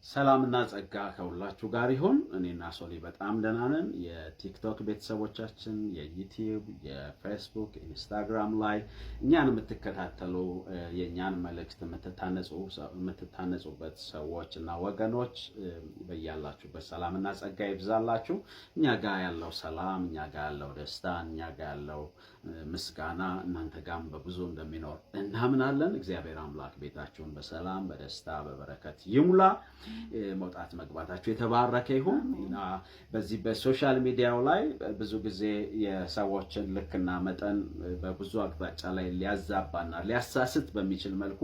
ሰላምና ጸጋ ከሁላችሁ ጋር ይሁን። እኔና ሶሊ በጣም ደህና ነን። የቲክቶክ ቤተሰቦቻችን የዩቲዩብ፣ የፌስቡክ፣ ኢንስታግራም ላይ እኛን የምትከታተሉ የእኛን መልእክት የምትታነጹበት ሰዎች እና ወገኖች በያላችሁበት ሰላምና ጸጋ ይብዛላችሁ። እኛ ጋር ያለው ሰላም፣ እኛ ጋር ያለው ደስታ፣ እኛ ጋር ያለው ምስጋና እናንተ ጋርም በብዙ እንደሚኖር እናምናለን። እግዚአብሔር አምላክ ቤታችሁን በሰላም በደስታ በበረከት ይሙላ። መውጣት መግባታችሁ የተባረከ ይሁን። በዚህ በሶሻል ሚዲያው ላይ ብዙ ጊዜ የሰዎችን ልክና መጠን በብዙ አቅጣጫ ላይ ሊያዛባና ሊያሳስት በሚችል መልኩ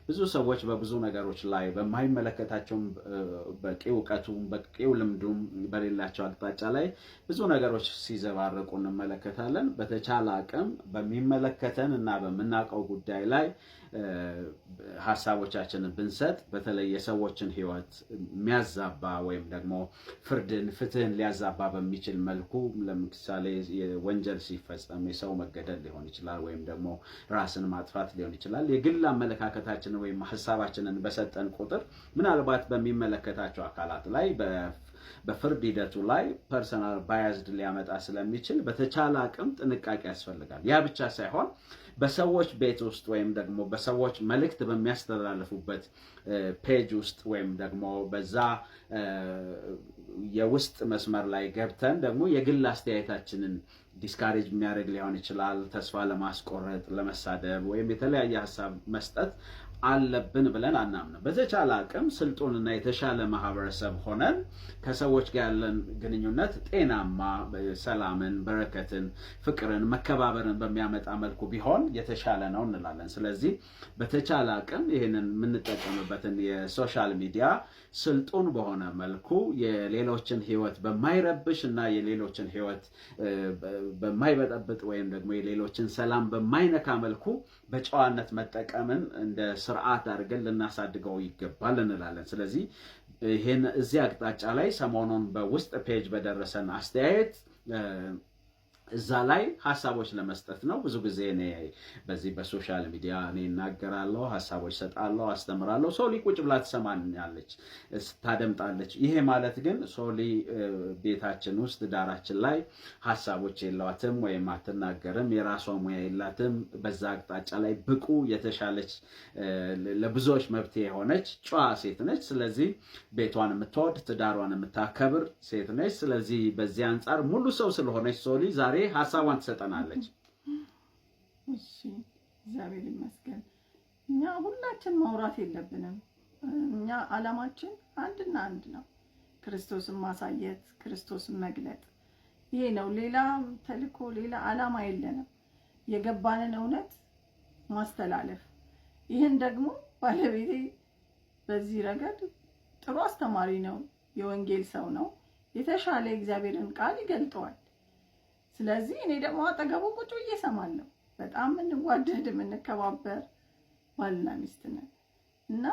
ብዙ ሰዎች በብዙ ነገሮች ላይ በማይመለከታቸውም በቂ እውቀቱም በቂ ልምዱም በሌላቸው አቅጣጫ ላይ ብዙ ነገሮች ሲዘባረቁ እንመለከታለን። በተቻለ አቅም በሚመለከተን እና በምናውቀው ጉዳይ ላይ ሐሳቦቻችንን ብንሰጥ በተለይ የሰዎችን ሕይወት የሚያዛባ ወይም ደግሞ ፍትህን ሊያዛባ በሚችል መልኩ ለምሳሌ ወንጀል ሲፈጸም የሰው መገደል ሊሆን ይችላል፣ ወይም ደግሞ ራስን ማጥፋት ሊሆን ይችላል። የግል አመለካከታችንን ወይም ሐሳባችንን በሰጠን ቁጥር ምናልባት በሚመለከታቸው አካላት ላይ በፍርድ ሂደቱ ላይ ፐርሰናል ባያዝድ ሊያመጣ ስለሚችል በተቻለ አቅም ጥንቃቄ ያስፈልጋል። ያ ብቻ ሳይሆን በሰዎች ቤት ውስጥ ወይም ደግሞ በሰዎች መልእክት በሚያስተላልፉበት ፔጅ ውስጥ ወይም ደግሞ በዛ የውስጥ መስመር ላይ ገብተን ደግሞ የግል አስተያየታችንን ዲስካሬጅ የሚያደርግ ሊሆን ይችላል፣ ተስፋ ለማስቆረጥ፣ ለመሳደብ ወይም የተለያየ ሀሳብ መስጠት አለብን ብለን አናምንም። በተቻለ አቅም ስልጡንና የተሻለ ማህበረሰብ ሆነን ከሰዎች ጋር ያለን ግንኙነት ጤናማ፣ ሰላምን፣ በረከትን፣ ፍቅርን፣ መከባበርን በሚያመጣ መልኩ ቢሆን የተሻለ ነው እንላለን። ስለዚህ በተቻለ አቅም ይህንን የምንጠቀምበትን የሶሻል ሚዲያ ስልጡን በሆነ መልኩ የሌሎችን ህይወት በማይረብሽ እና የሌሎችን ህይወት በማይበጠብጥ ወይም ደግሞ የሌሎችን ሰላም በማይነካ መልኩ በጨዋነት መጠቀምን እንደ ስርዓት አድርገን ልናሳድገው ይገባል እንላለን። ስለዚህ ይሄን እዚህ አቅጣጫ ላይ ሰሞኑን በውስጥ ፔጅ በደረሰን አስተያየት እዛ ላይ ሀሳቦች ለመስጠት ነው። ብዙ ጊዜ እኔ በዚህ በሶሻል ሚዲያ እኔ እናገራለሁ፣ ሀሳቦች ሰጣለሁ፣ አስተምራለሁ። ሶሊ ቁጭ ብላ ትሰማኛለች፣ ታደምጣለች። ይሄ ማለት ግን ሶሊ ቤታችን ውስጥ ዳራችን ላይ ሀሳቦች የሏትም ወይም አትናገርም፣ የራሷ ሙያ የላትም። በዛ አቅጣጫ ላይ ብቁ የተሻለች ለብዙዎች መብት የሆነች ጨዋ ሴት ነች። ስለዚህ ቤቷን የምትወድ ትዳሯን የምታከብር ሴት ነች። ስለዚህ በዚህ አንጻር ሙሉ ሰው ስለሆነች ሶሊ ዛሬ ሐሳቧን ትሰጠናለች። እሺ፣ እግዚአብሔር ይመስገን። እኛ ሁላችን ማውራት የለብንም። እኛ ዓላማችን አንድና አንድ ነው፣ ክርስቶስን ማሳየት፣ ክርስቶስን መግለጥ። ይሄ ነው። ሌላ ተልእኮ፣ ሌላ ዓላማ የለንም። የገባንን እውነት ማስተላለፍ። ይህን ደግሞ ባለቤቴ በዚህ ረገድ ጥሩ አስተማሪ ነው፣ የወንጌል ሰው ነው። የተሻለ እግዚአብሔርን ቃል ይገልጠዋል። ስለዚህ እኔ ደግሞ አጠገቡ ቁጭ ብዬ እሰማለሁ። በጣም እንዋደድ የምንከባበር ባልና ሚስት ነን እና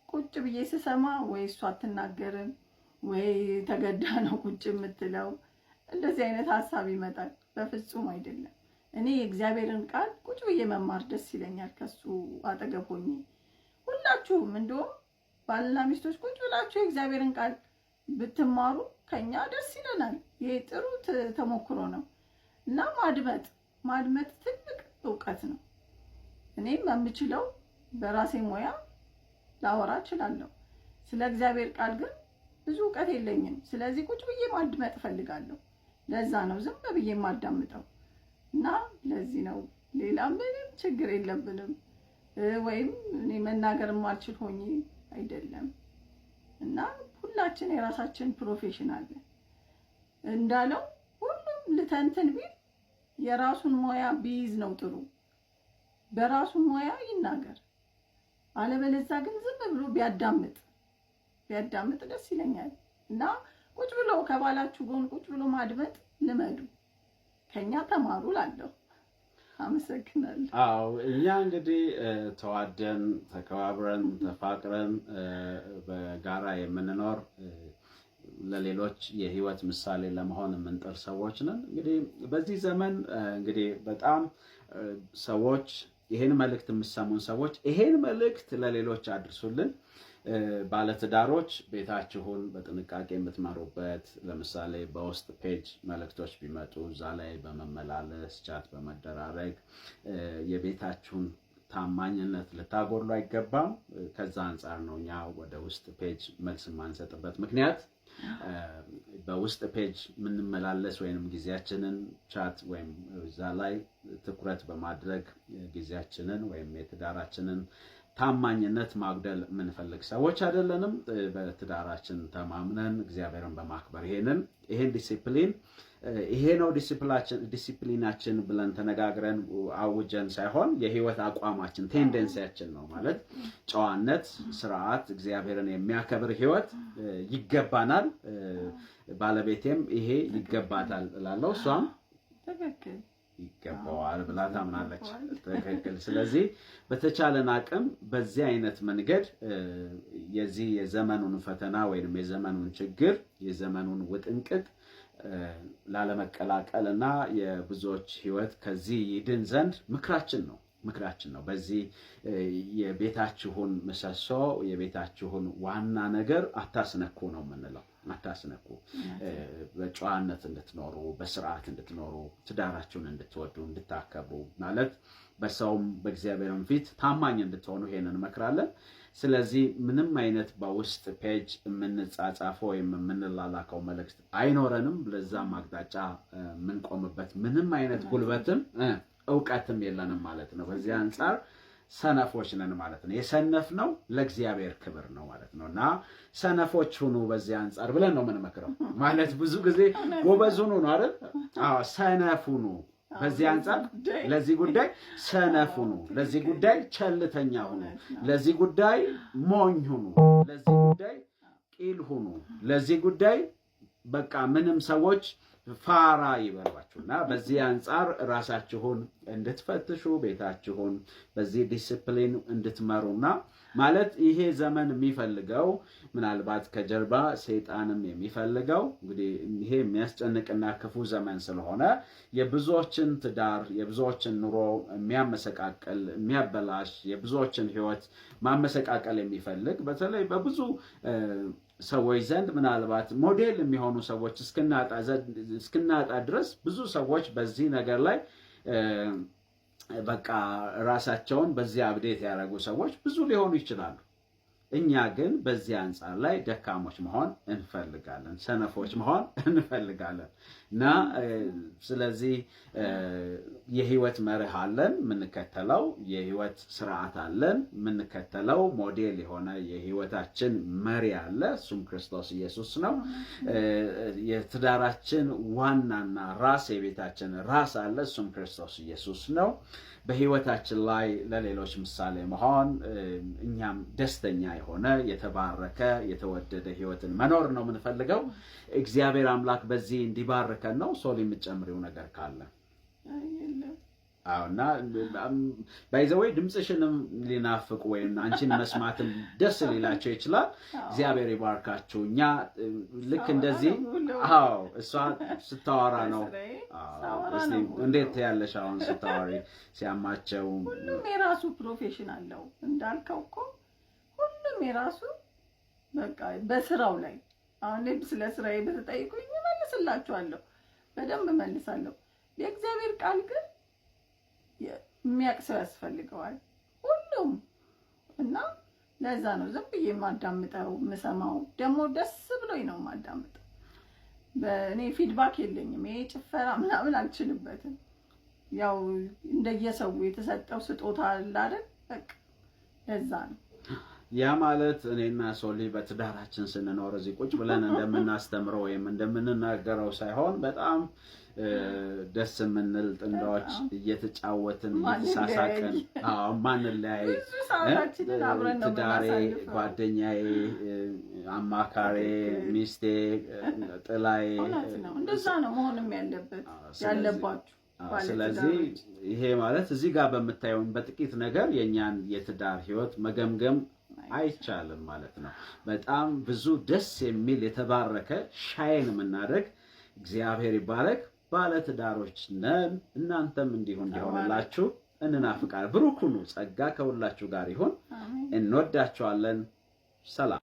ቁጭ ብዬ ስሰማ ወይ እሷ አትናገርም ወይ ተገዳ ነው ቁጭ የምትለው፣ እንደዚህ አይነት ሀሳብ ይመጣል። በፍጹም አይደለም። እኔ የእግዚአብሔርን ቃል ቁጭ ብዬ መማር ደስ ይለኛል ከሱ አጠገብ ሆኜ። ሁላችሁም እንደውም ባልና ሚስቶች ቁጭ ብላችሁ የእግዚአብሔርን ቃል ብትማሩ ከኛ ደስ ይለናል። ይሄ ጥሩ ተሞክሮ ነው እና ማድመጥ ትልቅ ዕውቀት ነው። እኔም የምችለው በራሴ ሙያ ላወራ እችላለሁ። ስለ እግዚአብሔር ቃል ግን ብዙ ዕውቀት የለኝም። ስለዚህ ቁጭ ብዬ ማድመጥ እፈልጋለሁ። ለዛ ነው ዝም ብዬ የማዳምጠው እና ለዚህ ነው። ሌላ ምንም ችግር የለብንም። ወይም እኔ መናገር የማልችል ሆኜ አይደለም እና ሁላችን የራሳችን ፕሮፌሽን አለ። እንዳለው ሁሉም ልተንትን ቢል የራሱን ሙያ ቢይዝ ነው ጥሩ። በራሱ ሙያ ይናገር። አለበለዚያ ግን ዝም ብሎ ቢያዳምጥ ደስ ይለኛል እና ቁጭ ብሎ ከባላችሁ ጎን ቁጭ ብሎ ማድመጥ ልመዱ፣ ከኛ ተማሩ ላለሁ። አመሰግናለሁ። አዎ፣ እኛ እንግዲህ ተዋደን ተከባብረን ተፋቅረን በጋራ የምንኖር ለሌሎች የህይወት ምሳሌ ለመሆን የምንጥር ሰዎች ነን። እንግዲህ በዚህ ዘመን እንግዲህ በጣም ሰዎች ይሄን መልእክት የምትሰሙን ሰዎች ይሄን መልእክት ለሌሎች አድርሱልን። ባለትዳሮች ቤታችሁን በጥንቃቄ የምትመሩበት ለምሳሌ በውስጥ ፔጅ መልእክቶች ቢመጡ እዛ ላይ በመመላለስ ቻት በመደራረግ የቤታችሁን ታማኝነት ልታጎሉ አይገባም። ከዛ አንጻር ነው እኛ ወደ ውስጥ ፔጅ መልስ የማንሰጥበት ምክንያት። በውስጥ ፔጅ የምንመላለስ ወይንም ጊዜያችንን ቻት ወይም እዛ ላይ ትኩረት በማድረግ ጊዜያችንን ወይም የትዳራችንን ታማኝነት ማጉደል የምንፈልግ ሰዎች አይደለንም። በትዳራችን ተማምነን እግዚአብሔርን በማክበር ይሄን ዲሲፕሊን ይሄ ነው ዲሲፕሊናችን ብለን ተነጋግረን አውጀን ሳይሆን የህይወት አቋማችን ቴንደንሲያችን ነው ማለት ጨዋነት፣ ስርዓት፣ እግዚአብሔርን የሚያከብር ህይወት ይገባናል። ባለቤቴም ይሄ ይገባታል እላለሁ፣ እሷም ትክክል ይገባዋል ብላ ታምናለች። ትክክል። ስለዚህ በተቻለን አቅም በዚህ አይነት መንገድ የዚህ የዘመኑን ፈተና ወይንም የዘመኑን ችግር የዘመኑን ውጥንቅጥ ላለመቀላቀል እና የብዙዎች ህይወት ከዚህ ይድን ዘንድ ምክራችን ነው። በዚህ የቤታችሁን ምሰሶ የቤታችሁን ዋና ነገር አታስነኩ ነው የምንለው። አታስነኩ። በጨዋነት እንድትኖሩ፣ በስርዓት እንድትኖሩ፣ ትዳራችሁን እንድትወዱ፣ እንድታከብሩ ማለት በሰውም በእግዚአብሔርም ፊት ታማኝ እንድትሆኑ ይሄንን እንመክራለን። ስለዚህ ምንም አይነት በውስጥ ፔጅ የምንጻጻፈው ወይም የምንላላከው መልእክት አይኖረንም። ለዛም አቅጣጫ የምንቆምበት ምንም አይነት ጉልበትም እውቀትም የለንም ማለት ነው። በዚህ አንጻር ሰነፎች ነን ማለት ነው። የሰነፍነው ለእግዚአብሔር ክብር ነው ማለት ነው። እና ሰነፎች ሁኑ በዚህ አንጻር ብለን ነው የምንመክረው። ማለት ብዙ ጊዜ ጎበዝ ሁኑ ነው አይደል? ሰነፍ ሁኑ በዚህ አንጻር ለዚህ ጉዳይ ሰነፍ ሁኑ፣ ለዚህ ጉዳይ ቸልተኛ ሁኑ፣ ለዚህ ጉዳይ ሞኝ ሁኑ፣ ለዚህ ጉዳይ ቂል ሁኑ፣ ለዚህ ጉዳይ በቃ ምንም ሰዎች ፋራ ይበሏችሁና በዚህ አንጻር ራሳችሁን እንድትፈትሹ ቤታችሁን በዚህ ዲሲፕሊን እንድትመሩና ማለት ይሄ ዘመን የሚፈልገው ምናልባት ከጀርባ ሰይጣንም የሚፈልገው እንግዲህ ይሄ የሚያስጨንቅና ክፉ ዘመን ስለሆነ የብዙዎችን ትዳር የብዙዎችን ኑሮ የሚያመሰቃቀል የሚያበላሽ የብዙዎችን ህይወት ማመሰቃቀል የሚፈልግ በተለይ በብዙ ሰዎች ዘንድ ምናልባት ሞዴል የሚሆኑ ሰዎች እስክናጣ ድረስ ብዙ ሰዎች በዚህ ነገር ላይ በቃ ራሳቸውን በዚህ አብዴት ያደረጉ ሰዎች ብዙ ሊሆኑ ይችላሉ። እኛ ግን በዚህ አንጻር ላይ ደካሞች መሆን እንፈልጋለን፣ ሰነፎች መሆን እንፈልጋለን እና ስለዚህ የህይወት መርህ አለን የምንከተለው፣ የህይወት ስርዓት አለን የምንከተለው፣ ሞዴል የሆነ የህይወታችን መሪ አለ፣ እሱም ክርስቶስ ኢየሱስ ነው። የትዳራችን ዋናና ራስ የቤታችን ራስ አለ፣ እሱም ክርስቶስ ኢየሱስ ነው። በህይወታችን ላይ ለሌሎች ምሳሌ መሆን እኛም ደስተኛ የሆነ የተባረከ የተወደደ ህይወትን መኖር ነው የምንፈልገው። እግዚአብሔር አምላክ በዚህ እንዲባርከን ነው። ሶሊ የምትጨምሪው ነገር ካለ? አውና ባይዘዌ ድምጽሽንም ሊናፍቁ ወይም አንቺን መስማትም ደስ ሊላቸው ይችላል። እግዚአብሔር ይባርካችሁ። እኛ ልክ እንደዚህ እሷ ስታወራ ነው። እስቲ እንዴት ያለሽ አሁን ስታወሪ ሲያማቸው? ሁሉም የራሱ ፕሮፌሽን አለው እንዳልከው እኮ ሁሉም የራሱ በቃ በስራው ላይ አሁን ስለ ስራዬ በተጠይቁኝ እመልስላችኋለሁ፣ በደንብ እመልሳለሁ። የእግዚአብሔር ቃል ግን የሚያቅሰው ያስፈልገዋል ሁሉም እና ለዛ ነው ዝም ብዬ የማዳምጠው የምሰማው። ደግሞ ደስ ብሎኝ ነው የማዳምጠው። በእኔ ፊድባክ የለኝም። ይሄ ጭፈራ ምናምን አልችልበትም። ያው እንደየሰው የተሰጠው ስጦታ አለ አይደል? በቃ ለዛ ነው። ያ ማለት እኔና ሶሊ በትዳራችን ስንኖር እዚህ ቁጭ ብለን እንደምናስተምረው ወይም እንደምንናገረው ሳይሆን በጣም ደስ የምንል ጥንዶች እየተጫወትን እየተሳሳቅን ማንለያይ ትዳሬ፣ ጓደኛዬ፣ አማካሬ፣ ሚስቴ፣ ጥላዬ እንደዛ ነው መሆንም ያለባችሁ። ስለዚህ ይሄ ማለት እዚህ ጋር በምታየው በጥቂት ነገር የኛን የትዳር ህይወት መገምገም አይቻልም ማለት ነው። በጣም ብዙ ደስ የሚል የተባረከ ሻይን የምናደርግ እግዚአብሔር ይባረክ ባለትዳሮች ነን። እናንተም እንዲሆንላችሁ እንናፍቃለን። ብሩክ ሁኑ። ጸጋ ከሁላችሁ ጋር ይሁን። እንወዳችኋለን። ሰላም።